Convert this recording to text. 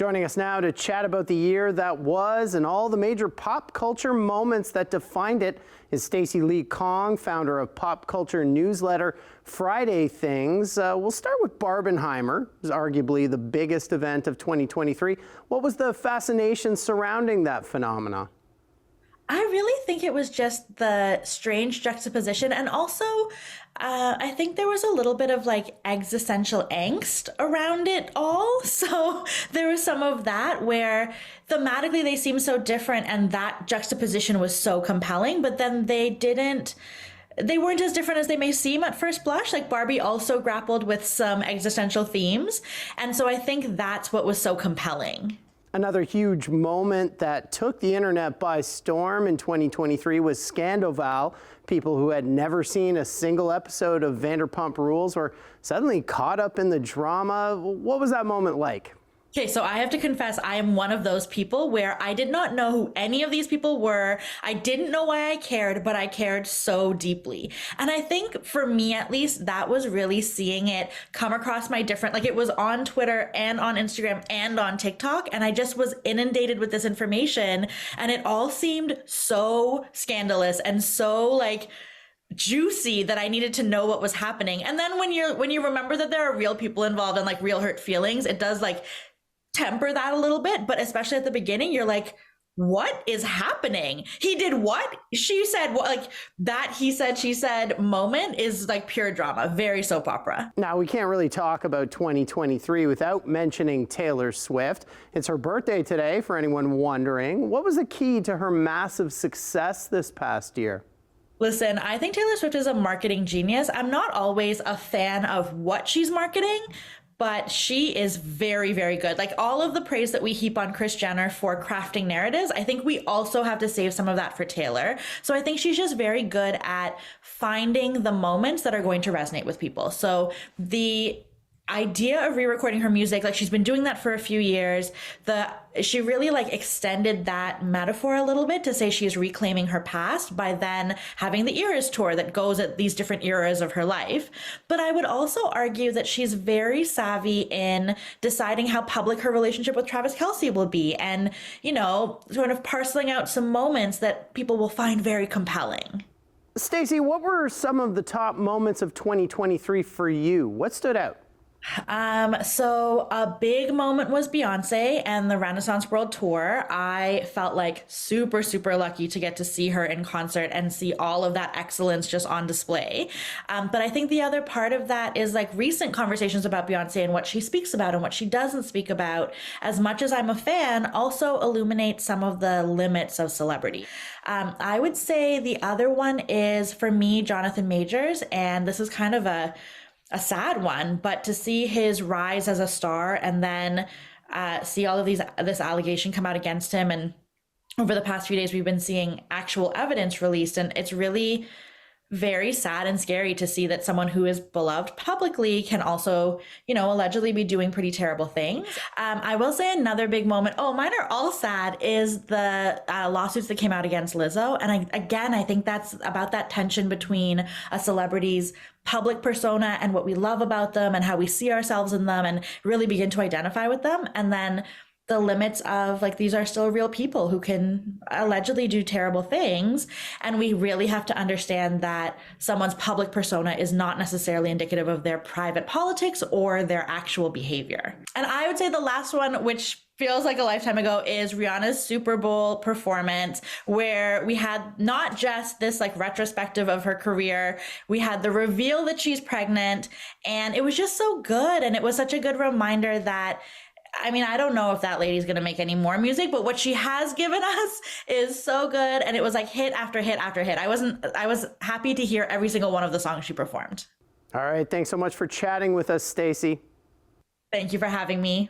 Joining us now to chat about the year that was and all the major pop culture moments that defined it is Stacy Lee Kong, founder of pop culture newsletter Friday Things. We'll start with Barbenheimer. It was arguably the biggest event of 2023. What was the fascination surrounding that phenomena? I really think it was just the strange juxtaposition. And also, I think there was a little bit of like existential angst around it all. So there was some of that where thematically they seemed so different and that juxtaposition was so compelling, but then they weren't as different as they may seem at first blush. Like Barbie also grappled with some existential themes. And so I think that's what was so compelling. Another huge moment that took the internet by storm in 2023 was Scandoval. People who had never seen a single episode of Vanderpump Rules were suddenly caught up in the drama. What was that moment like? Okay, so I have to confess, I am one of those people where I did not know who any of these people were. I didn't know why I cared, but I cared so deeply. And I think for me, at least, that was really seeing it come across my different, like it was on Twitter and on Instagram and on TikTok. And I just was inundated with this information and it all seemed so scandalous and so like juicy that I needed to know what was happening. And then when you remember that there are real people involved and like real hurt feelings, it does like temper that a little bit, but especially at the beginning, you're like, what is happening? He did what? She said what? Like that he said, she said moment is like pure drama, very soap opera. Now, we can't really talk about 2023 without mentioning Taylor Swift. It's her birthday today, for anyone wondering. What was the key to her massive success this past year? Listen, I think Taylor Swift is a marketing genius. I'm not always a fan of what she's marketing, but she is very, very good. Like all of the praise that we heap on Kris Jenner for crafting narratives, I think we also have to save some of that for Taylor. So I think she's just very good at finding the moments that are going to resonate with people. So the idea of re-recording her music, like she's been doing that for a few years. She really like extended that metaphor a little bit to say she's reclaiming her past by then having the Eras tour that goes at these different eras of her life. But I would also argue that she's very savvy in deciding how public her relationship with Travis Kelce will be and, you know, sort of parceling out some moments that people will find very compelling. Stacy, what were some of the top moments of 2023 for you? What stood out? So a big moment was Beyoncé and the Renaissance World Tour. I felt like super, super lucky to get to see her in concert and see all of that excellence just on display. But I think the other part of that is like recent conversations about Beyoncé and what she speaks about and what she doesn't speak about. As much as I'm a fan, also illuminate some of the limits of celebrity. I would say the other one is for me, Jonathan Majors, and this is kind of a sad one, but to see his rise as a star and then see all of this allegation come out against him. And over the past few days, we've been seeing actual evidence released, and it's really very sad and scary to see that someone who is beloved publicly can also, you know, allegedly be doing pretty terrible things. I will say another big moment, mine are all sad, is the lawsuits that came out against Lizzo. And I think that's about that tension between a celebrity's public persona and what we love about them and how we see ourselves in them and really begin to identify with them. And then the limits of like, these are still real people who can allegedly do terrible things. And we really have to understand that someone's public persona is not necessarily indicative of their private politics or their actual behavior. And I would say the last one, which feels like a lifetime ago, is Rihanna's Super Bowl performance, where we had not just this like retrospective of her career, we had the reveal that she's pregnant, and it was just so good. And it was such a good reminder that, I mean, I don't know if that lady's going to make any more music, but what she has given us is so good. And it was like hit after hit after hit. I was happy to hear every single one of the songs she performed. All right. Thanks so much for chatting with us, Stacy. Thank you for having me.